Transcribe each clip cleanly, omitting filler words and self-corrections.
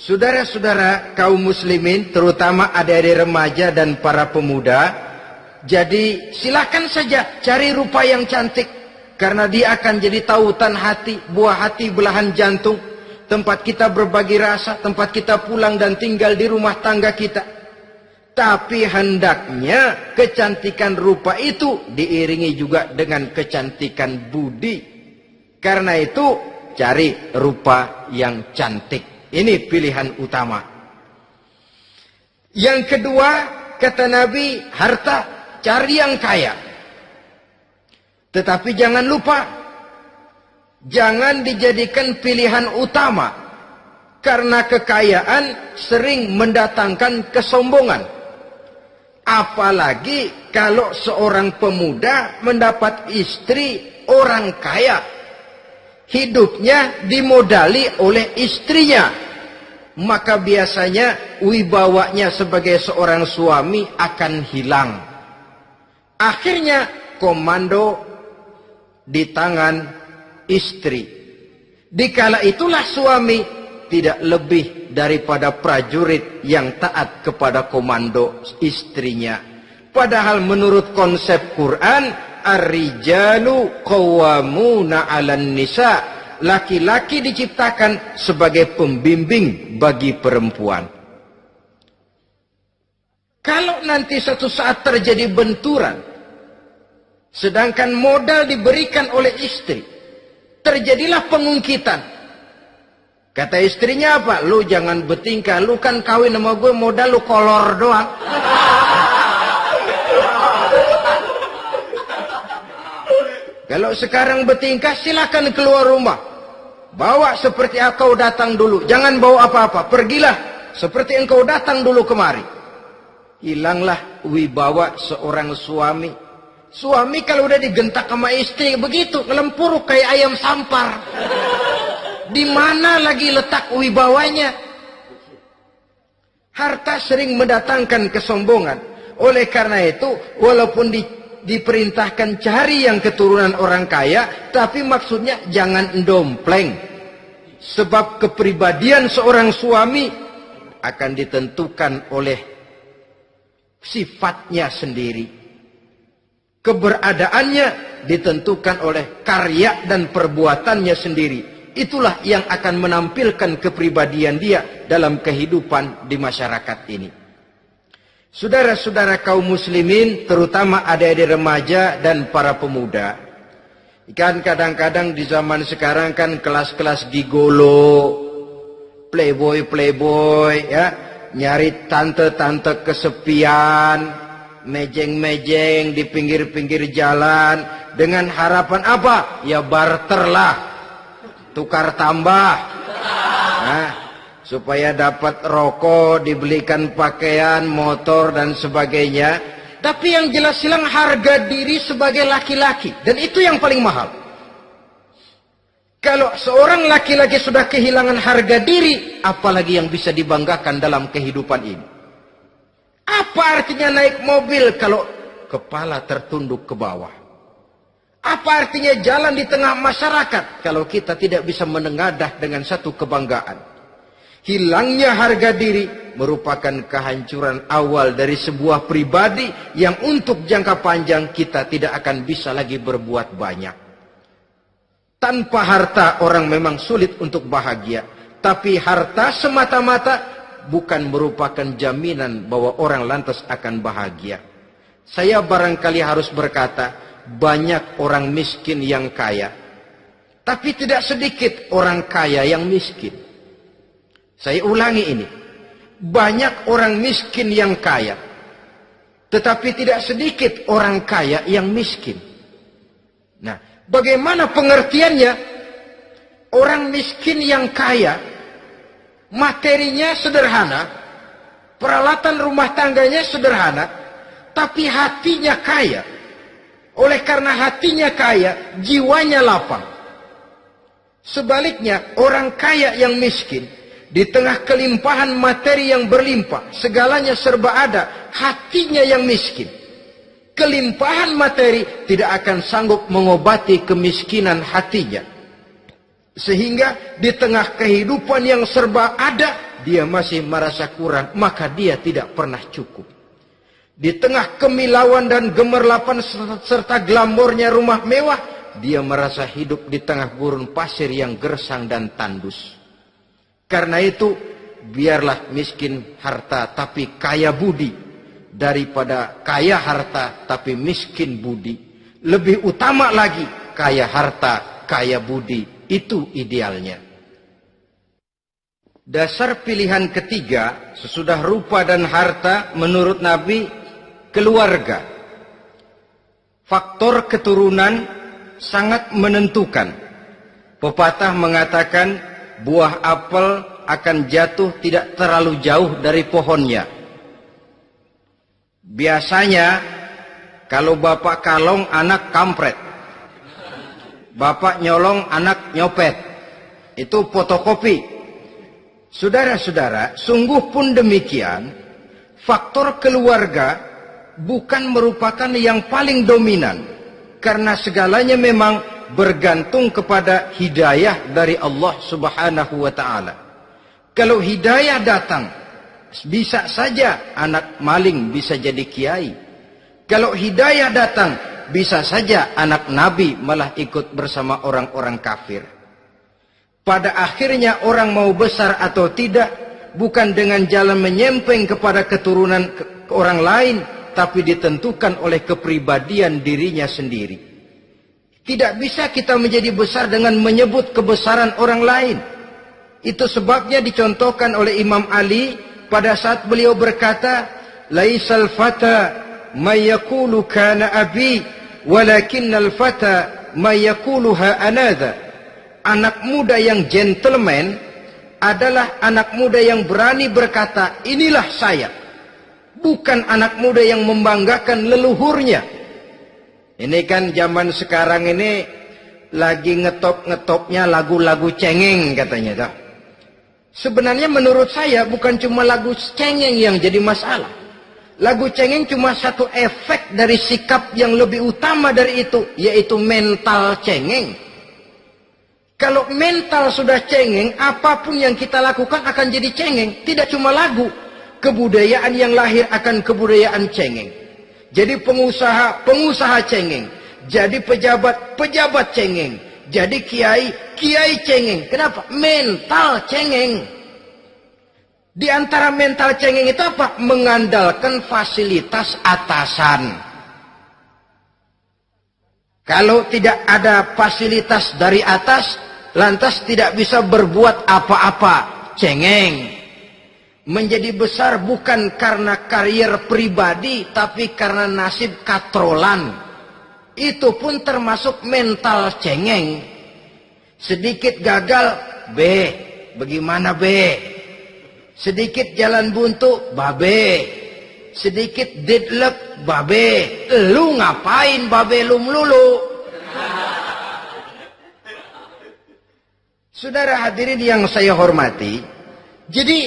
Saudara-saudara kaum muslimin, terutama adik-adik remaja dan para pemuda, jadi silakan saja cari rupa yang cantik, karena dia akan jadi tautan hati, buah hati, belahan jantung, tempat kita berbagi rasa, tempat kita pulang dan tinggal di rumah tangga kita. Tapi hendaknya kecantikan rupa itu diiringi juga dengan kecantikan budi. Karena itu cari rupa yang cantik. Ini pilihan utama. Yang kedua, kata Nabi, harta, cari yang kaya. Tetapi jangan lupa, jangan dijadikan pilihan utama. Karena kekayaan sering mendatangkan kesombongan. Apalagi kalau seorang pemuda mendapat istri orang kaya. Hidupnya dimodali oleh istrinya, maka biasanya wibawanya sebagai seorang suami akan hilang. Akhirnya komando di tangan istri. Dikala itulah suami tidak lebih daripada prajurit yang taat kepada komando istrinya. Padahal menurut konsep Quran, ar-rijalu qawwamuna 'alan nisa, laki-laki diciptakan sebagai pembimbing bagi perempuan. Kalau nanti suatu saat terjadi benturan, sedangkan modal diberikan oleh istri, terjadilah pengungkitan. Kata istrinya apa? Lu jangan bertingkah, lu kan kawin sama gue modal lu kolor doang. Kalau sekarang bertingkah, silakan keluar rumah. Bawa seperti engkau datang dulu. Jangan bawa apa-apa. Pergilah seperti engkau datang dulu kemari. Hilanglah wibawa seorang suami. Suami kalau udah digentak sama istri begitu, ngelempuruk kayak ayam sampar. Di mana lagi letak wibawanya? Harta sering mendatangkan kesombongan. Oleh karena itu, walaupun diperintahkan cari yang keturunan orang kaya, tapi maksudnya jangan dompleng. Sebab kepribadian seorang suami akan ditentukan oleh sifatnya sendiri. Keberadaannya ditentukan oleh karya dan perbuatannya sendiri. Itulah yang akan menampilkan kepribadian dia dalam kehidupan di masyarakat ini. Saudara-saudara kaum muslimin, terutama adik-adik remaja dan para pemuda, kan kadang-kadang di zaman sekarang kan kelas-kelas gigolo, playboy ya, nyari tante-tante kesepian, mejeng-mejeng di pinggir-pinggir jalan dengan harapan apa? Ya barter lah, tukar tambah. Nah, supaya dapat rokok, dibelikan pakaian, motor, dan sebagainya. Tapi yang jelas hilang harga diri sebagai laki-laki. Dan itu yang paling mahal. Kalau seorang laki-laki sudah kehilangan harga diri, apalagi yang bisa dibanggakan dalam kehidupan ini? Apa artinya naik mobil kalau kepala tertunduk ke bawah? Apa artinya jalan di tengah masyarakat kalau kita tidak bisa menengadah dengan satu kebanggaan? Hilangnya harga diri merupakan kehancuran awal dari sebuah pribadi yang untuk jangka panjang kita tidak akan bisa lagi berbuat banyak. Tanpa harta orang memang sulit untuk bahagia. Tapi harta semata-mata bukan merupakan jaminan bahwa orang lantas akan bahagia. Saya barangkali harus berkata, banyak orang miskin yang kaya. Tapi tidak sedikit orang kaya yang miskin. Saya ulangi ini. Banyak orang miskin yang kaya. Tetapi tidak sedikit orang kaya yang miskin. Nah, bagaimana pengertiannya? Orang miskin yang kaya, materinya sederhana, peralatan rumah tangganya sederhana, tapi hatinya kaya. Oleh karena hatinya kaya, jiwanya lapang. Sebaliknya, orang kaya yang miskin, Di tengah kelimpahan materi yang berlimpah, segalanya serba ada, hatinya yang miskin. Kelimpahan materi tidak akan sanggup mengobati kemiskinan hatinya. Sehingga di tengah kehidupan yang serba ada, dia masih merasa kurang, maka dia tidak pernah cukup. Di tengah kemilauan dan gemerlapan serta glamornya rumah mewah, dia merasa hidup di tengah gurun pasir yang gersang dan tandus. Karena itu, biarlah miskin harta tapi kaya budi, daripada kaya harta tapi miskin budi. Lebih utama lagi, kaya harta, kaya budi. Itu idealnya. Dasar pilihan ketiga, sesudah rupa dan harta, menurut Nabi, keluarga. Faktor keturunan sangat menentukan. Pepatah mengatakan, buah apel akan jatuh tidak terlalu jauh dari pohonnya. Biasanya, kalau bapak kalong, anak kampret. Bapak nyolong, anak nyopet. Itu fotokopi. Saudara-saudara, sungguh pun demikian, faktor keluarga bukan merupakan yang paling dominan. Karena segalanya memang bergantung kepada hidayah dari Allah Subhanahu wa ta'ala. Kalau hidayah datang, bisa saja anak maling bisa jadi kiai. Kalau hidayah datang, bisa saja anak nabi malah ikut bersama orang-orang kafir. Pada akhirnya orang mau besar atau tidak, bukan dengan jalan menyempeng kepada keturunan orang lain, tapi ditentukan oleh kepribadian dirinya sendiri. Tidak bisa kita menjadi besar dengan menyebut kebesaran orang lain. Itu sebabnya dicontohkan oleh Imam Ali pada saat beliau berkata, "Laisal fata may yaqulu kana abi, walakinnal fata may yaquluha anadha." Anak muda yang gentleman adalah anak muda yang berani berkata, "Inilah saya." Bukan anak muda yang membanggakan leluhurnya. Ini kan zaman sekarang ini lagi ngetop-ngetopnya lagu-lagu cengeng katanya. Dah. Sebenarnya menurut saya bukan cuma lagu cengeng yang jadi masalah. Lagu cengeng cuma satu efek dari sikap yang lebih utama dari itu, yaitu mental cengeng. Kalau mental sudah cengeng, apapun yang kita lakukan akan jadi cengeng. Tidak cuma lagu, kebudayaan yang lahir akan kebudayaan cengeng. Jadi pengusaha cengeng. Jadi pejabat cengeng. Jadi kiai cengeng. Kenapa? Mental cengeng. Di antara mental cengeng itu apa? Mengandalkan fasilitas atasan. Kalau tidak ada fasilitas dari atas, lantas tidak bisa berbuat apa-apa. Cengeng. Menjadi besar bukan karena karier pribadi, tapi karena nasib katrolan. Itu pun termasuk mental cengeng. Sedikit gagal, bagaimana sedikit jalan buntu, babe. Sedikit deadlock, babe. Lu ngapain babe lu melulu? Saudara hadirin yang saya hormati, jadi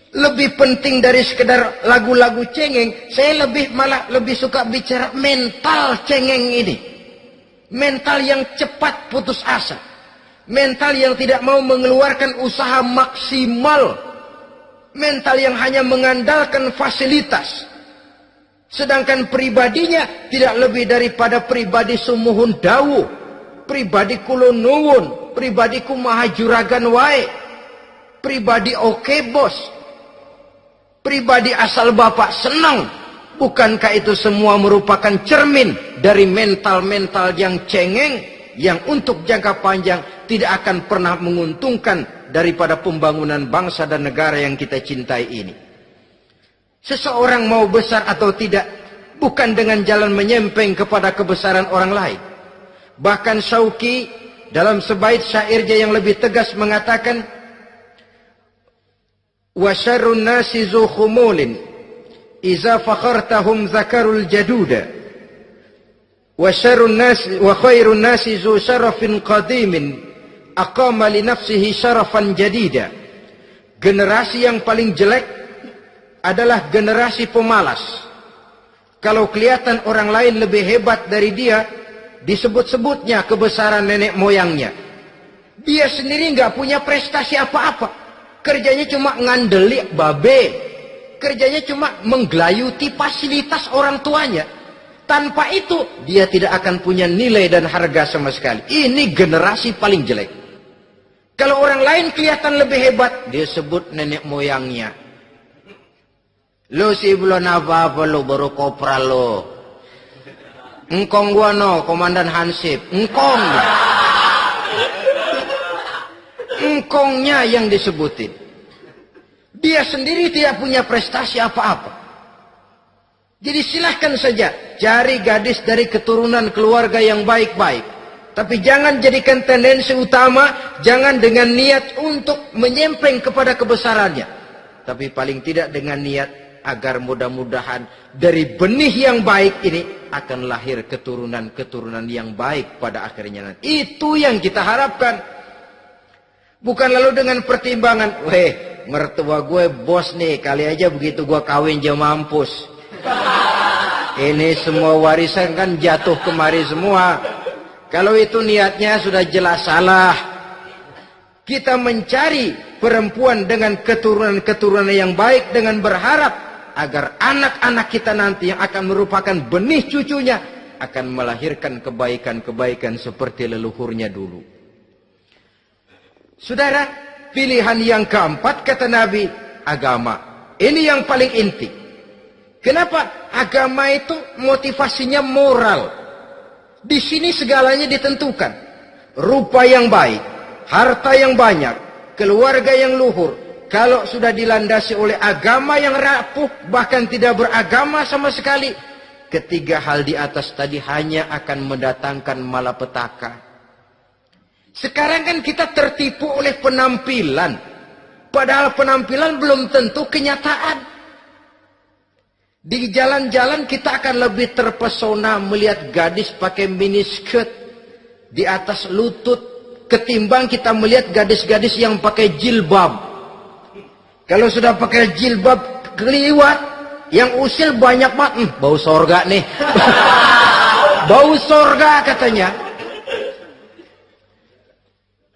lebih penting dari sekedar lagu-lagu cengeng, saya malah lebih suka bicara mental cengeng ini. Mental yang cepat putus asa. Mental yang tidak mau mengeluarkan usaha maksimal. Mental yang hanya mengandalkan fasilitas. Sedangkan pribadinya tidak lebih daripada pribadi sumuhun dawu. Pribadi kulo nuwun. Pribadiku maha juragan wae. Pribadi oke bos. Pribadi asal bapak senang. Bukankah itu semua merupakan cermin dari mental-mental yang cengeng, yang untuk jangka panjang tidak akan pernah menguntungkan daripada pembangunan bangsa dan negara yang kita cintai ini. Seseorang mau besar atau tidak, bukan dengan jalan menyempeng kepada kebesaran orang lain. Bahkan Syauqi dalam sebait syairnya yang lebih tegas mengatakan, wa syarrun nasi zu khumulin iza fakhartahum zakarul jaduda wa syarrun nasi wa khairun nasi zu syarafin qadimin aqama li nafsihi syarafan jadida. Generasi yang paling jelek adalah generasi pemalas. Kalau kelihatan orang lain lebih hebat dari dia, disebut-sebutnya kebesaran nenek moyangnya. Dia sendiri nggak punya prestasi apa-apa. Kerjanya cuma ngandeli babe. Kerjanya cuma menggelayuti fasilitas orang tuanya. Tanpa itu, dia tidak akan punya nilai dan harga sama sekali. Ini generasi paling jelek. Kalau orang lain kelihatan lebih hebat, dia sebut nenek moyangnya. Lo sih belum apa-apa lo, baru kopral lo. Engkong gua no, Komandan Hansip. Engkong. Engkongnya yang disebutin. Dia sendiri tidak punya prestasi apa-apa. Jadi silahkan saja cari gadis dari keturunan keluarga yang baik-baik. Tapi jangan jadikan tendensi utama, jangan dengan niat untuk menyempeng kepada kebesarannya. Tapi paling tidak dengan niat agar mudah-mudahan dari benih yang baik ini akan lahir keturunan-keturunan yang baik pada akhirnya nanti. Itu yang kita harapkan. Bukan lalu dengan pertimbangan, weh, mertua gue bos nih, kali aja begitu gue kawin dia mampus. Ini semua warisan kan jatuh kemari semua. Kalau itu niatnya sudah jelas salah. Kita mencari perempuan dengan keturunan-keturunan yang baik dengan berharap agar anak-anak kita nanti yang akan merupakan benih cucunya akan melahirkan kebaikan-kebaikan seperti leluhurnya dulu. Saudara, pilihan yang keempat kata Nabi, agama. Ini yang paling inti. Kenapa? Agama itu motivasinya moral. Di sini segalanya ditentukan. Rupa yang baik, harta yang banyak, keluarga yang luhur. Kalau sudah dilandasi oleh agama yang rapuh, bahkan tidak beragama sama sekali, ketiga hal di atas tadi hanya akan mendatangkan malapetaka. Sekarang kan kita tertipu oleh penampilan. Padahal penampilan belum tentu kenyataan. Di jalan-jalan kita akan lebih terpesona melihat gadis pakai miniskirt di atas lutut ketimbang kita melihat gadis-gadis yang pakai jilbab. Kalau sudah pakai jilbab keliwat, yang usil banyak banget, bau sorga nih. Bau sorga katanya.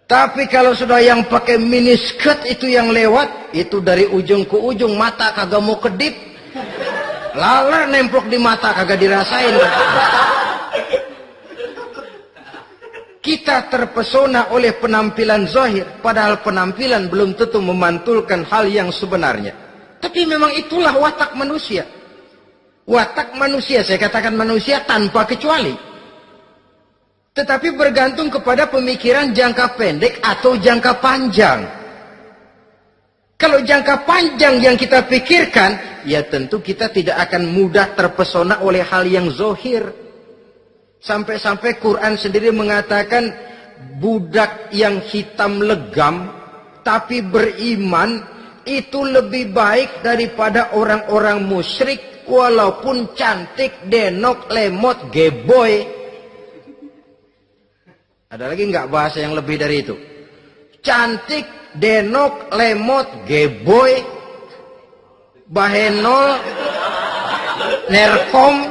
Tapi kalau sudah yang pakai miniskirt itu yang lewat, itu dari ujung ke ujung mata kagak mau kedip. Laler nemplok di mata kagak dirasain. Kita terpesona oleh penampilan zahir, padahal penampilan belum tentu memantulkan hal yang sebenarnya. Tapi memang itulah watak manusia. Watak manusia, saya katakan manusia tanpa kecuali. Tetapi bergantung kepada pemikiran jangka pendek atau jangka panjang. Kalau jangka panjang yang kita pikirkan, ya tentu kita tidak akan mudah terpesona oleh hal yang zahir. Sampai-sampai Quran sendiri mengatakan budak yang hitam legam tapi beriman itu lebih baik daripada orang-orang musyrik walaupun cantik, denok, lemot, geboy. Ada lagi nggak bahasa yang lebih dari itu? Cantik, denok, lemot, geboy, bahenol, nerkom,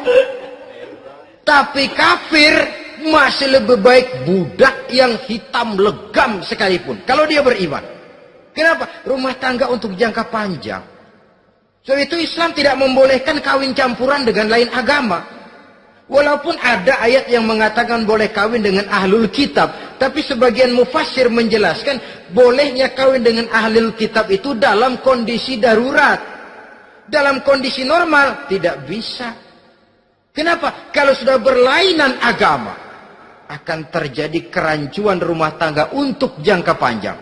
tapi kafir masih lebih baik budak yang hitam legam sekalipun. Kalau dia beriman. Kenapa? Rumah tangga untuk jangka panjang. So itu Islam tidak membolehkan kawin campuran dengan lain agama. Walaupun ada ayat yang mengatakan boleh kawin dengan ahlul kitab. Tapi sebagian mufassir menjelaskan bolehnya kawin dengan ahlul kitab itu dalam kondisi darurat. Dalam kondisi normal tidak bisa. Kenapa? Kalau sudah berlainan agama akan terjadi kerancuan rumah tangga untuk jangka panjang.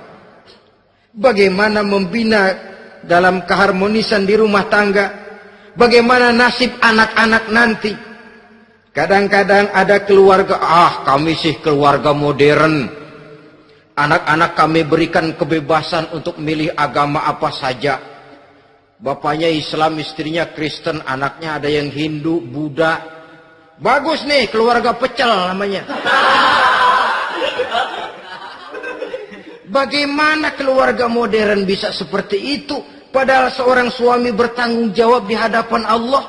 Bagaimana membina dalam keharmonisan di rumah tangga? Bagaimana nasib anak-anak nanti? Kadang-kadang ada keluarga, kami sih keluarga modern. Anak-anak kami berikan kebebasan untuk milih agama apa saja. Bapaknya Islam, istrinya Kristen, anaknya ada yang Hindu, Buddha. Bagus nih, keluarga pecel namanya. Bagaimana keluarga modern bisa seperti itu? Padahal seorang suami bertanggung jawab di hadapan Allah.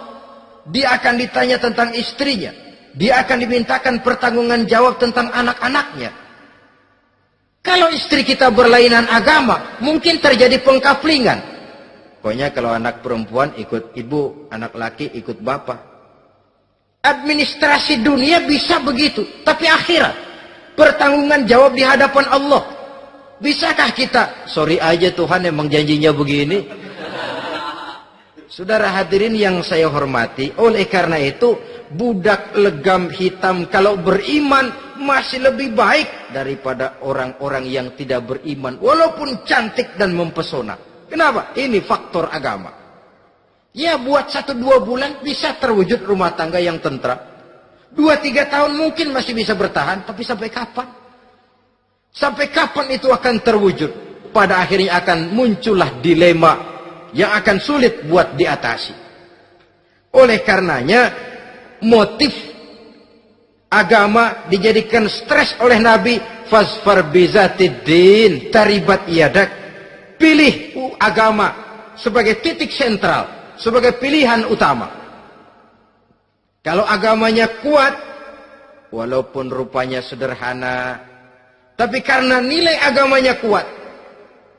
Dia akan ditanya tentang istrinya. Dia akan dimintakan pertanggungan jawab tentang anak-anaknya. Kalau istri kita berlainan agama, mungkin terjadi pengkaplingan. Pokoknya kalau anak perempuan ikut ibu, anak laki ikut bapak. Administrasi dunia bisa begitu, tapi akhirat, pertanggungan jawab di hadapan Allah. Bisakah kita, sorry aja Tuhan emang janjinya begini. Saudara hadirin yang saya hormati, oleh karena itu budak legam hitam kalau beriman masih lebih baik daripada orang-orang yang tidak beriman walaupun cantik dan mempesona. Kenapa? Ini faktor agama. Ya buat 1-2 bulan bisa terwujud rumah tangga yang tentram. 2-3 tahun mungkin masih bisa bertahan, tapi sampai kapan? Sampai kapan itu akan terwujud? Pada akhirnya akan muncullah dilema yang akan sulit buat diatasi. Oleh karenanya motif agama dijadikan stres oleh Nabi. Fasfar bizatiddin taribat yadak. Pilih agama sebagai titik sentral, sebagai pilihan utama. Kalau agamanya kuat, walaupun rupanya sederhana, tapi karena nilai agamanya kuat,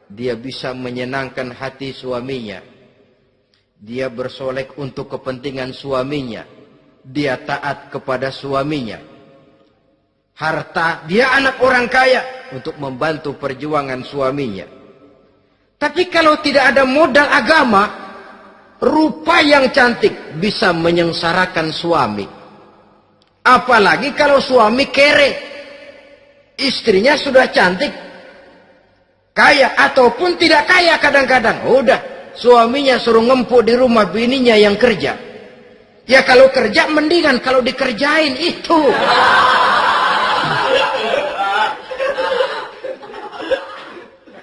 dia bisa menyenangkan hati suaminya. Dia bersolek untuk kepentingan suaminya. Dia taat kepada suaminya. Harta, dia anak orang kaya untuk membantu perjuangan suaminya. Tapi kalau tidak ada modal agama, rupa yang cantik bisa menyengsarakan suami. Apalagi kalau suami kere. Istrinya sudah cantik, kaya ataupun tidak kaya kadang-kadang. Udah, suaminya suruh ngempuk di rumah bininya yang kerja. Ya kalau kerja mendingan kalau dikerjain itu.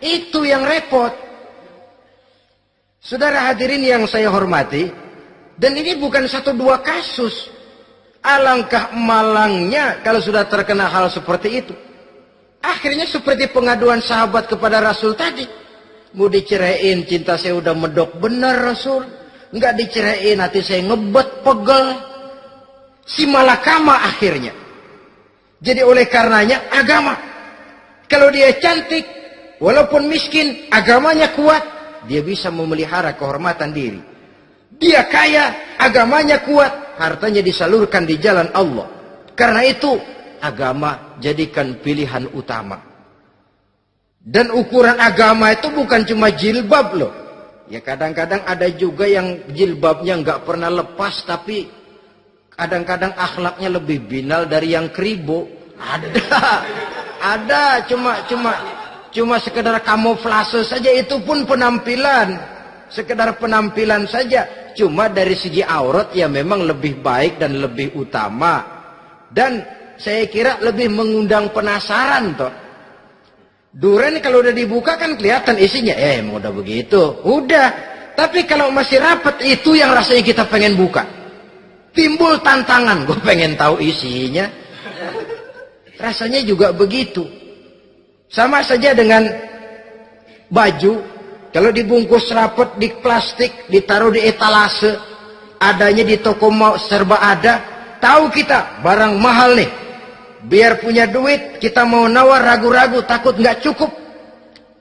Itu yang repot. Saudara hadirin yang saya hormati, dan ini bukan 1-2 kasus. Alangkah malangnya kalau sudah terkena hal seperti itu. Akhirnya seperti pengaduan sahabat kepada Rasul tadi. Mau diceraiin, cinta saya udah medok benar Rasul. Enggak diceraiin, hati saya ngebet, pegel. Si malakama akhirnya. Jadi oleh karenanya agama. Kalau dia cantik, walaupun miskin, agamanya kuat, dia bisa memelihara kehormatan diri. Dia kaya, agamanya kuat, hartanya disalurkan di jalan Allah. Karena itu agama jadikan pilihan utama. Dan ukuran agama itu bukan cuma jilbab loh. Ya kadang-kadang ada juga yang jilbabnya nggak pernah lepas, tapi kadang-kadang akhlaknya lebih binal dari yang kribo. Ada cuma sekedar kamuflase saja, itu pun penampilan. Sekedar penampilan saja. Cuma dari segi aurat ya memang lebih baik dan lebih utama. Dan saya kira lebih mengundang penasaran toh. Duren kalau udah dibuka kan kelihatan isinya. Emang udah begitu. Udah. Tapi kalau masih rapat, itu yang rasanya kita pengen buka. Timbul tantangan. Gue pengen tahu isinya. Rasanya juga begitu. Sama saja dengan baju. Kalau dibungkus rapat di plastik, ditaruh di etalase. Adanya di toko mau serba ada. Tahu kita barang mahal nih. Biar punya duit, kita mau nawar ragu-ragu, takut nggak cukup.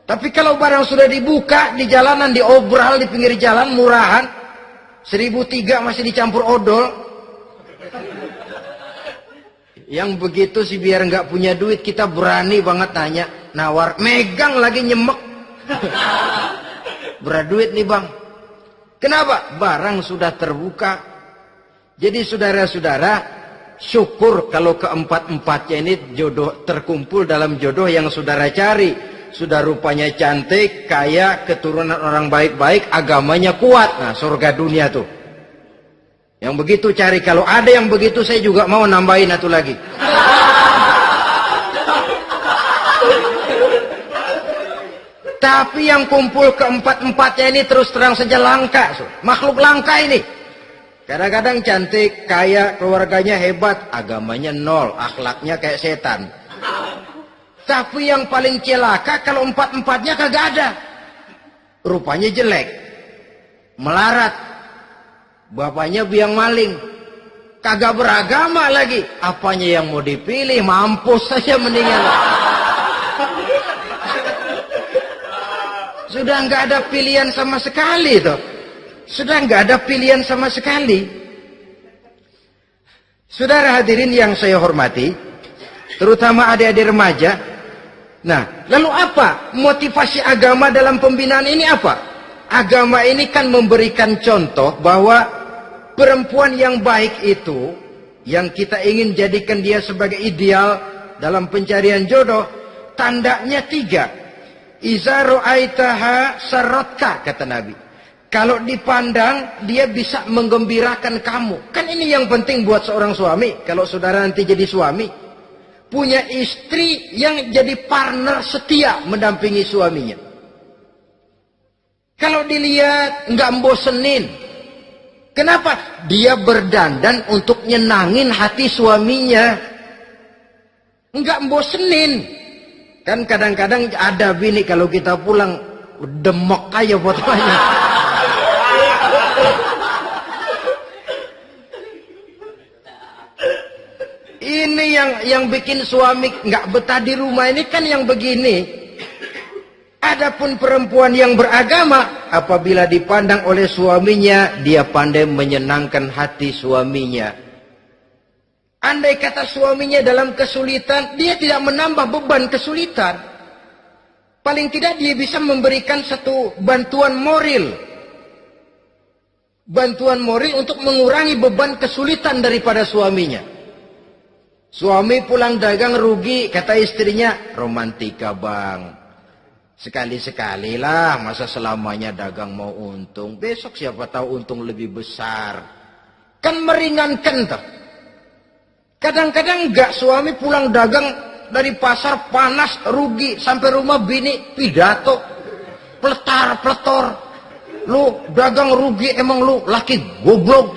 Tapi kalau barang sudah dibuka di jalanan, diobral di pinggir jalan, murahan, 1.003 masih dicampur odol. Yang begitu sih biar nggak punya duit, kita berani banget tanya, nawar, megang lagi nyemek. Berat duit nih bang. Kenapa? Barang sudah terbuka. Jadi saudara-saudara, syukur kalau keempat-empatnya ini jodoh terkumpul dalam jodoh yang saudara cari. Sudah rupanya cantik, kaya, keturunan orang baik-baik, agamanya kuat. Nah, surga dunia tuh. Yang begitu cari. Kalau ada yang begitu saya juga mau nambahin satu lagi. Tapi yang kumpul keempat-empatnya ini terus terang saja langka. Makhluk langka ini. Kadang-kadang cantik, kaya, keluarganya hebat, agamanya nol, akhlaknya kayak setan. Tapi yang paling celaka kalau empat-empatnya kagak ada. Rupanya jelek, melarat, bapaknya biang maling, kagak beragama lagi. Apanya yang mau dipilih? Mampus saja mendingan. Sudah nggak ada pilihan sama sekali tuh. Sudah nggak ada pilihan sama sekali. Saudara hadirin yang saya hormati, terutama adik-adik remaja. Nah, lalu apa motivasi agama dalam pembinaan ini apa? Agama ini kan memberikan contoh bahwa perempuan yang baik itu, yang kita ingin jadikan dia sebagai ideal dalam pencarian jodoh, tandanya 3. Iza ra'aitaha sarratka, kata Nabi. Kalau dipandang, dia bisa menggembirakan kamu. Kan ini yang penting buat seorang suami. Kalau saudara nanti jadi suami, punya istri yang jadi partner setia mendampingi suaminya. Kalau dilihat nggak bosenin. Kenapa? Dia berdandan untuk nyenangin hati suaminya. Nggak bosenin. Kan kadang-kadang ada bini kalau kita pulang demok aja fotonya. Ini yang bikin suami nggak betah di rumah ini kan yang begini. Adapun perempuan yang beragama, apabila dipandang oleh suaminya, dia pandai menyenangkan hati suaminya. Andai kata suaminya dalam kesulitan, dia tidak menambah beban kesulitan. Paling tidak dia bisa memberikan satu bantuan moral. Bantuan moral untuk mengurangi beban kesulitan daripada suaminya. Suami pulang dagang rugi, kata istrinya, romantika bang. Sekali-sekali lah, masa selamanya dagang mau untung. Besok siapa tahu untung lebih besar. Kan meringankan tuh. Kadang-kadang enggak, suami pulang dagang dari pasar panas, rugi. Sampai rumah bini pidato. Pletar-pletor. Lu dagang rugi, emang lu laki goblok.